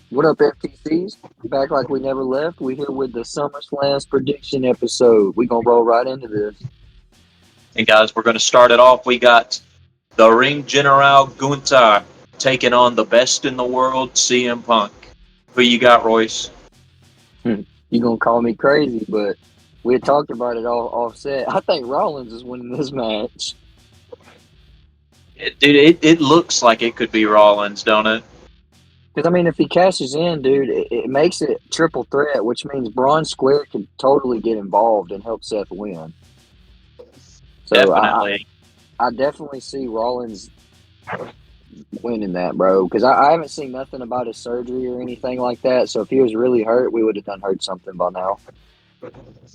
What up, FTCs? Back like we never left. We here with the SummerSlam's prediction episode. We gonna roll right into this. And guys, we're going to start it off. We got the Ring General Gunther taking on the best in the world, CM Punk. Who you got, Royce? You gonna call me crazy, but we had talked about it all offset. I think Rollins is winning this match. It looks like it could be Rollins, don't it? Because I mean, if he cashes in, dude, it makes it triple threat, which means Braun Square can totally get involved and help Seth win. So Definitely. I definitely see Rollins winning that, bro. Because I haven't seen nothing about his surgery or anything like that. So if he was really hurt, we would have done heard something by now.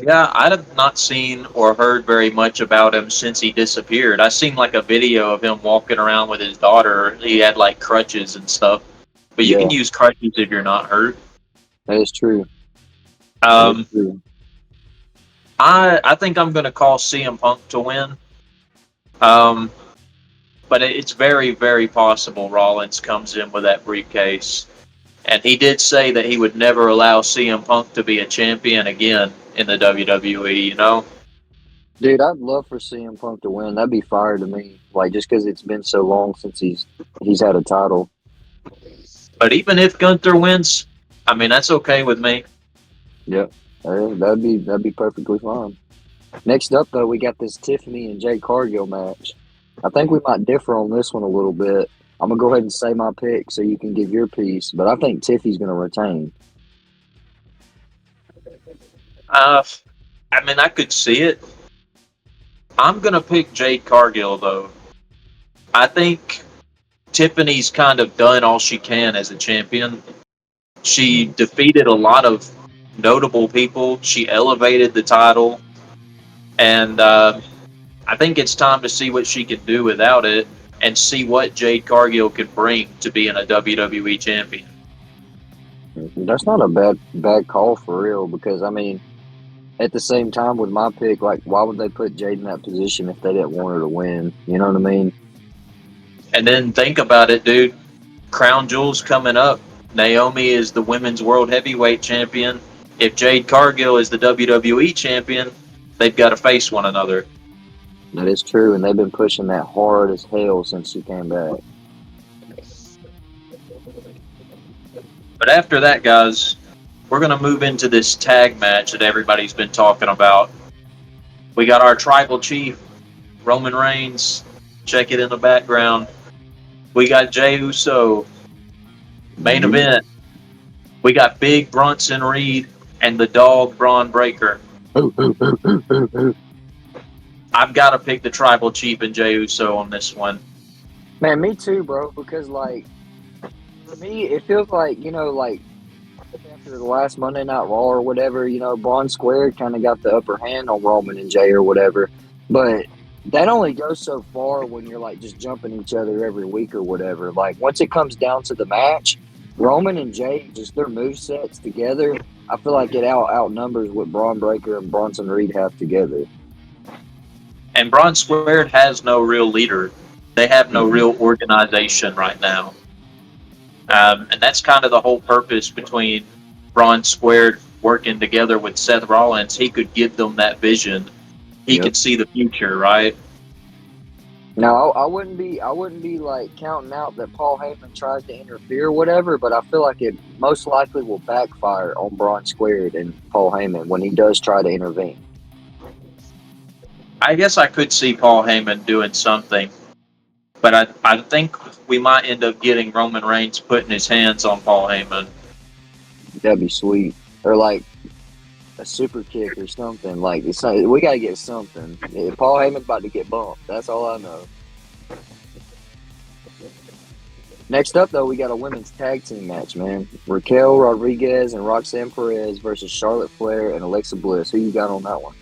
Yeah, I have not seen or heard very much about him since he disappeared. I seen like a video of him walking around with his daughter. He had like crutches and stuff. But you Yeah, can use crutches if you're not hurt. that is true. That is Um, true. I think I'm going to call CM Punk to win. Um, but it's very, very possible Rollins comes in with that briefcase. And he did say that he would never allow CM Punk to be a champion again in the WWE, you know? Dude, I'd love for CM Punk to win. That'd be fire to me. Like just because it's been so long since he's had a title. But even if Gunther wins, I mean, that's okay with me. Yep, that'd be perfectly fine. Next up, though, we got this Tiffany and Jade Cargill match. I think we might differ on this one a little bit. I'm gonna go ahead and say my pick so you can give your piece, but I think Tiffy's gonna retain. Uh, I mean, I could see it. I'm going to pick Jade Cargill, though. I think Tiffany's kind of done all she can as a champion. She defeated a lot of notable people. She elevated the title. And I think it's time to see what she can do without it and see what Jade Cargill can bring to being a WWE champion. That's not a bad call for real because I mean, at the same time with my pick, like why would they put Jade in that position if they didn't want her to win? You know what I mean? And then think about it, dude. Crown Jewel's coming up. Naomi is the women's world heavyweight champion. If Jade Cargill is the WWE champion, they've got to face one another. That is true, and they've been pushing that hard as hell since she came back. But after that, guys, we're going to move into this tag match that everybody's been talking about. We got our tribal chief, Roman Reigns. Check it in the background. We got Jey Uso. Main event. We got Big Bronson Reed and the dog Braun Breaker. I've got to pick the tribal chief and Jey Uso on this one. Man, me too, bro. Because like for me, it feels like like after the last Monday Night Raw or whatever, Braun Square kind of got the upper hand on Roman and Jay or whatever. But that only goes so far when you're like just jumping each other every week or whatever. Like once it comes down to the match, Roman and Jay, just their move sets together, I feel like it outnumbers what Braun Breaker and Bronson Reed have together. And Braun Squared has no real leader. They have no real organization right now. And that's kind of the whole purpose between Braun Squared working together with Seth Rollins. He could give them that vision. He could see the future, right? Now, I wouldn't be like counting out that Paul Heyman tries to interfere or whatever, but I feel like it most likely will backfire on Braun Squared and Paul Heyman when he does try to intervene. I guess I could see Paul Heyman doing something, but I think we might end up getting Roman Reigns putting his hands on Paul Heyman. That'd be sweet. Or like a super kick or something. Like we got to get something. Paul Heyman's about to get bumped. That's all I know. Next up, though, we got a women's tag team match, man. Raquel Rodriguez and Roxanne Perez versus Charlotte Flair and Alexa Bliss. Who you got on that one?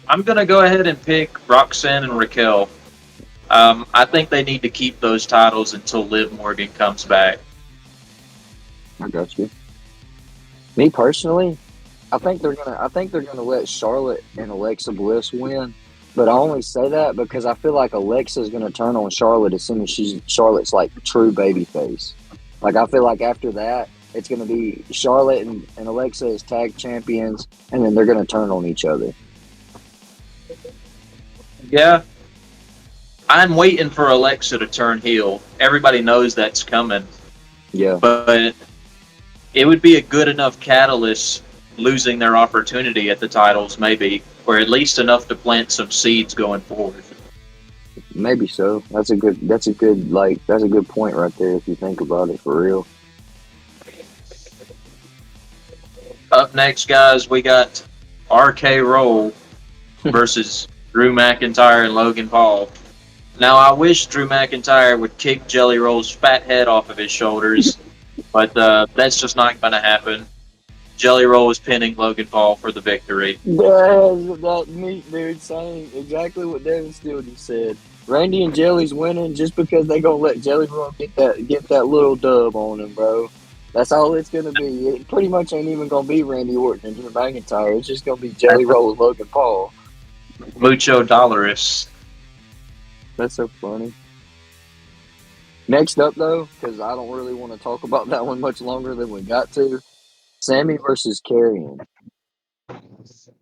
I'm going to go ahead and pick Roxanne and Raquel. I think they need to keep those titles until Liv Morgan comes back. I got you. Me personally, I think they're gonna let Charlotte and Alexa Bliss win. But I only say that because I feel like Alexa's gonna turn on Charlotte as soon as Charlotte's like true babyface. Like I feel like after that, it's going to be Charlotte and Alexa as tag champions, and then they're going to turn on each other. Yeah, I'm waiting for Alexa to turn heel. Everybody knows that's coming, Yeah, but it would be a good enough catalyst losing their opportunity at the titles, maybe, or at least enough to plant some seeds going forward. maybe so. That's a good point right there if you think about it for real. Up next, guys, we got RK Roll versus Drew McIntyre and Logan Paul. Now, I wish Drew McIntyre would kick Jelly Roll's fat head off of his shoulders, but that's just not going to happen. Jelly Roll is pinning Logan Paul for the victory. That meat dude saying exactly what Devin Steele just said. Randy and Jelly's winning just because they gonna let Jelly Roll get that little dub on him, bro. That's all it's gonna be. It pretty much ain't even gonna be Randy Orton and Drew McIntyre. It's just gonna be Jelly Roll and Logan Paul. Mucho Dollars. That's so funny. Next up though, because I don't really want to talk about that one much longer than we got to. Sammy versus Karrion.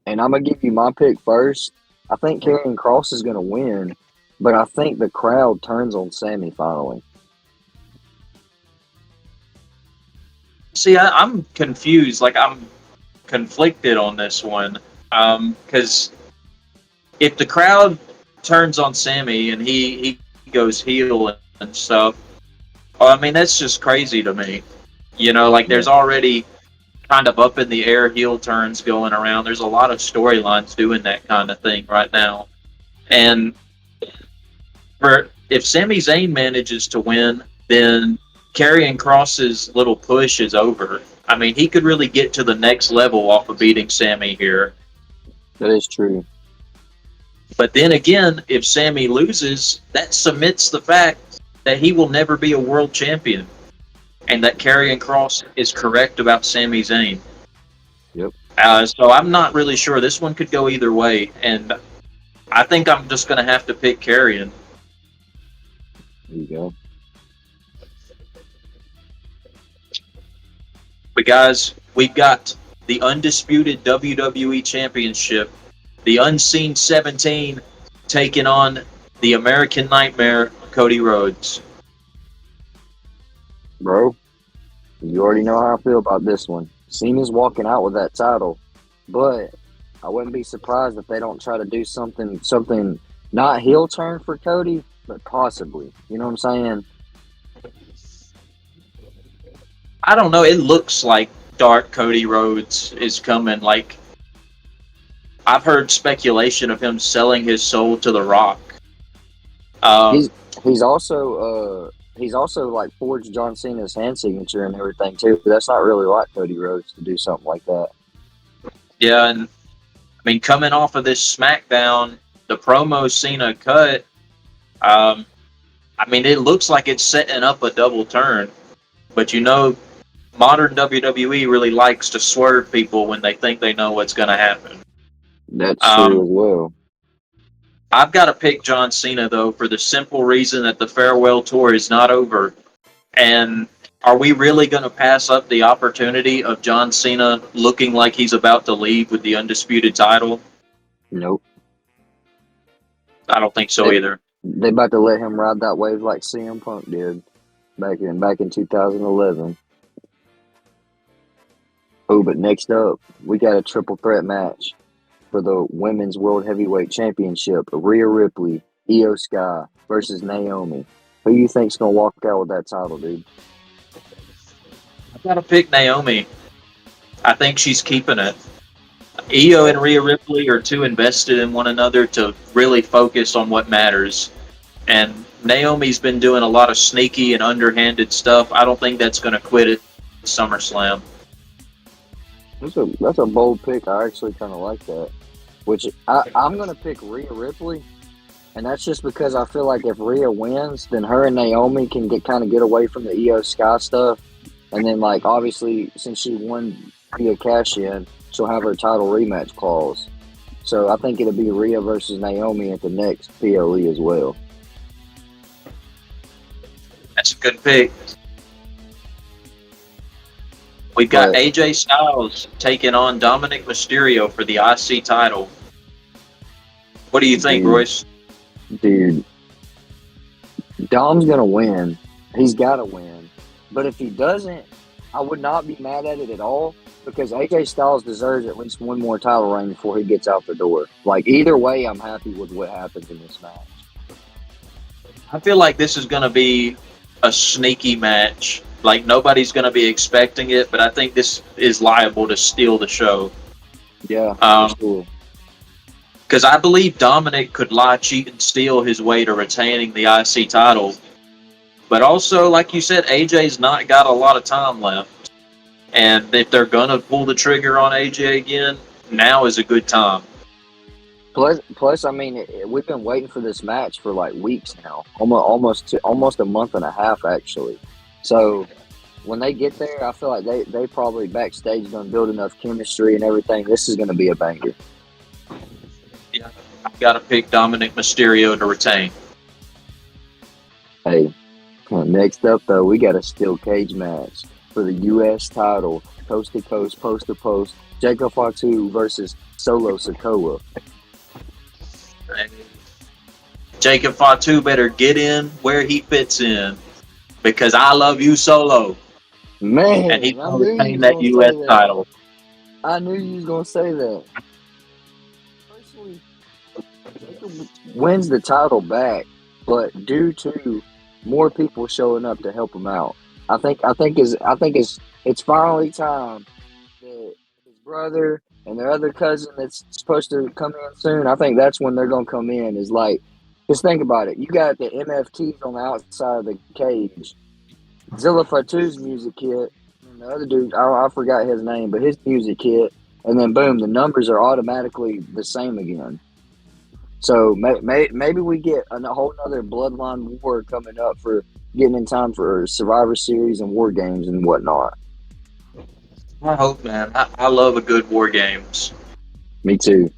And I'm gonna give you my pick first. I think Karrion Cross is gonna win, but I think the crowd turns on Sammy finally. See, I'm confused. Like, I'm conflicted on this one. Because if the crowd turns on Sammy and he goes heel and stuff, I mean, that's just crazy to me. You know, like, Yeah, there's already kind of up in the air heel turns going around. There's a lot of storylines doing that kind of thing right now. And for if Sami Zayn manages to win, then Karrion Cross's little push is over. I mean, he could really get to the next level off of beating Sammy here. that is true. But then again, if Sammy loses, that cements the fact that he will never be a world champion, and that Karrion Cross is correct about Sami Zayn. Yep, So I'm not really sure. This one could go either way, and I think I'm just going to have to pick Karrion. there you go. But guys, we've got the undisputed WWE Championship, the Unseen 17, taking on the American Nightmare, Cody Rhodes. Bro, you already know how I feel about this one. Cena's walking out with that title, but I wouldn't be surprised if they don't try to do something not heel turn for Cody, but possibly. You know what I'm saying? I don't know. It looks like Dark Cody Rhodes is coming. Like, I've heard speculation of him selling his soul to The Rock. He's he's also like forged John Cena's hand signature and everything too. But that's not really like Cody Rhodes to do something like that. Yeah, and I mean, coming off of this SmackDown, the promo Cena cut, I mean, it looks like it's setting up a double turn. But you know, modern WWE really likes to swerve people when they think they know what's going to happen. That's true Um, as well. I've got to pick John Cena, though, for the simple reason that the farewell tour is not over. And are we really going to pass up the opportunity of John Cena looking like he's about to leave with the undisputed title? Nope. I don't think so They either. they about to let him ride that wave like CM Punk did back in 2011. Oh, but next up, we got a triple threat match for the Women's World Heavyweight Championship. Rhea Ripley, Io Sky versus Naomi. Who you think's gonna walk out with that title, dude? I've got to pick Naomi. I think she's keeping it. Io and Rhea Ripley are too invested in one another to really focus on what matters. And Naomi's been doing a lot of sneaky and underhanded stuff. I don't think that's going to quit at SummerSlam. That's a bold pick. I actually kind of like that. Which I'm gonna pick Rhea Ripley, and that's just because I feel like if Rhea wins, then her and Naomi can get away from the Io Sky stuff, and then like obviously since she won via cash in, she'll have her title rematch clause. So I think it'll be Rhea versus Naomi at the next PLE as well. That's a good pick. We've got But AJ Styles taking on Dominic Mysterio for the IC title. What do you think, dude, Royce? dude, Dom's gonna win. He's gotta win. But if he doesn't, I would not be mad at it at all because AJ Styles deserves at least one more title reign before he gets out the door. Like either way, I'm happy with what happens in this match. I feel like this is going to be a sneaky match. Like nobody's going to be expecting it, but I think this is liable to steal the show. Yeah, for Um, sure. Because I believe Dominic could lie, cheat, and steal his way to retaining the IC title. But also, like you said, AJ's not got a lot of time left. And if they're going to pull the trigger on AJ again, now is a good time. Plus, I mean, we've been waiting for this match for like weeks now, almost a month and a half actually. So when they get there, I feel like they probably backstage done build enough chemistry and everything. This is going to be a banger. Yeah, I've got to pick Dominic Mysterio to retain. Hey, next up though, we got a steel cage match for the U.S. title, coast to coast, post to post. Jacob Fatu versus Solo Sikoa. And Jacob Fatu better get in where he fits in because I love you, Solo. And he's Man, I going to knew you retain was that gonna say U.S. that. title. I knew you was gonna say that. Personally, Jacob wins the title back, but due to more people showing up to help him out, I think it's finally time that his brother and their other cousin that's supposed to come in soon. I think that's when they're gonna come in. Is like, just think about it. You got the MFTs on the outside of the cage, Zilla Fatu's music hit, and the other dude, I forgot his name, but his music hit, and then boom, the numbers are automatically the same again. So maybe we get a whole other bloodline war coming up for getting in time for Survivor Series and War Games and whatnot. I hope, man. I love a good War Games. Me too.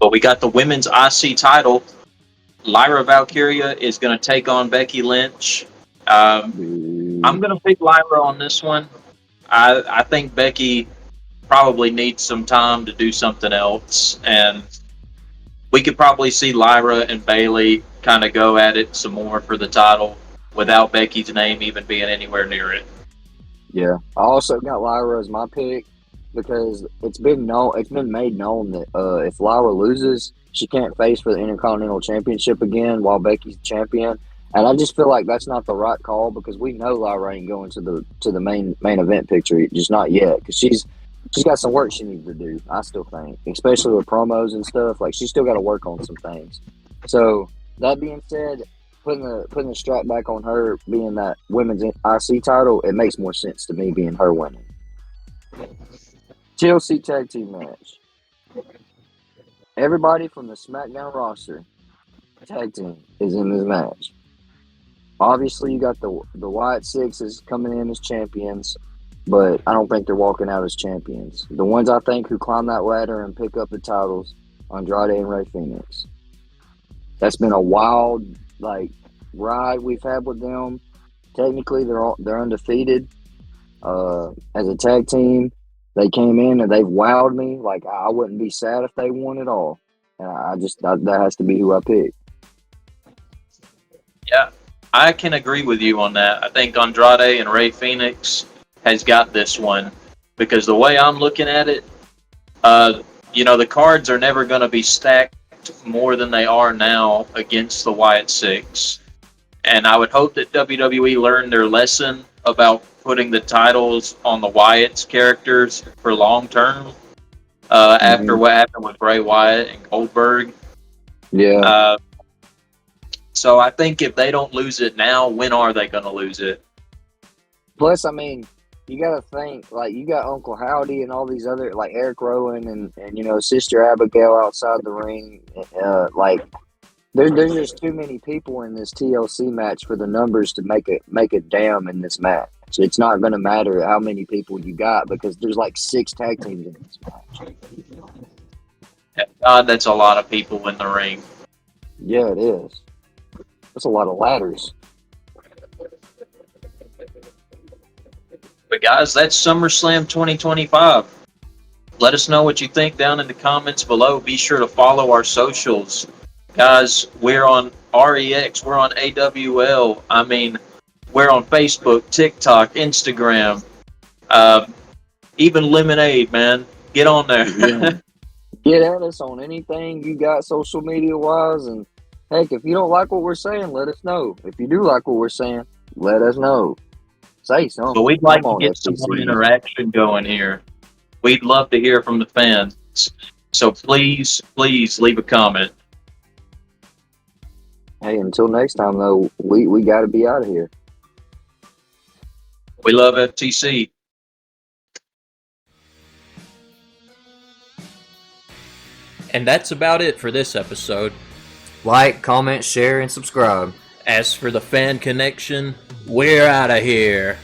But we got the women's IC title. Lyra Valkyria is going to take on Becky Lynch. Um, I'm Dude. going to pick Lyra on this one. I think Becky probably needs some time to do something else, and we could probably see Lyra and Bailey kind of go at it some more for the title without Becky's name even being anywhere near it. Yeah, I also got Lyra as my pick because it's been made known that if Lyra loses, she can't face for the Intercontinental Championship again while Becky's champion. And I just feel like that's not the right call because we know Lyra ain't going to the main event picture, just not yet. Because she's got some work she needs to do. I still think, especially with promos and stuff. Like she's still got to work on some things. So that being said, putting the strap back on her being that women's IC title, it makes more sense to me being her winning. TLC tag team match. Everybody from the SmackDown roster tag team is in this match. Obviously, you got the Wyatt Sixes coming in as champions, but I don't think they're walking out as champions. The ones I think who climb that ladder and pick up the titles, Andrade and Rey Fenix. That's been a wild ride we've had with them. Technically, they're undefeated as a tag team. They came in and they've wowed me. Like I wouldn't be sad if they won it all. And that has to be who I pick. Yeah, I can agree with you on that. I think Andrade and Rey Fenix has got this one because the way I'm looking at it, uh, the cards are never going to be stacked more than they are now against the Wyatt Six. And I would hope that WWE learned their lesson about putting the titles on the Wyatt's characters for long term after Mm-hmm. what happened with Bray Wyatt and Goldberg. Yeah. Uh, so I think if they don't lose it now, when are they going to lose it? Plus, I mean, you got to think like you got Uncle Howdy and all these other like Eric Rowan and Sister Abigail outside the ring. There's just too many people in this TLC match for the numbers to make a damn in this match. It's not going to matter how many people you got because there's like 6 tag teams in this match. God, that's a lot of people in the ring. Yeah, it is. That's a lot of ladders. But guys, that's SummerSlam 2025. Let us know what you think down in the comments below. Be sure to follow our socials. Guys, we're on REX, we're on AWL. I mean, we're on Facebook, TikTok, Instagram, uh, even Lemonade, man. Get on there. Yeah. Get at us on anything you got social media wise. And heck, if you don't like what we're saying, let us know. If you do like what we're saying, let us know. Say But something. we'd Come like to on, get some more FTCs. interaction going here. We'd love to hear from the fans. So please, please leave a comment. Hey, until next time, though, we got to be out of here. We love FTC. And that's about it for this episode. Like, comment, share, and subscribe. As for the fan connection, we're out of here.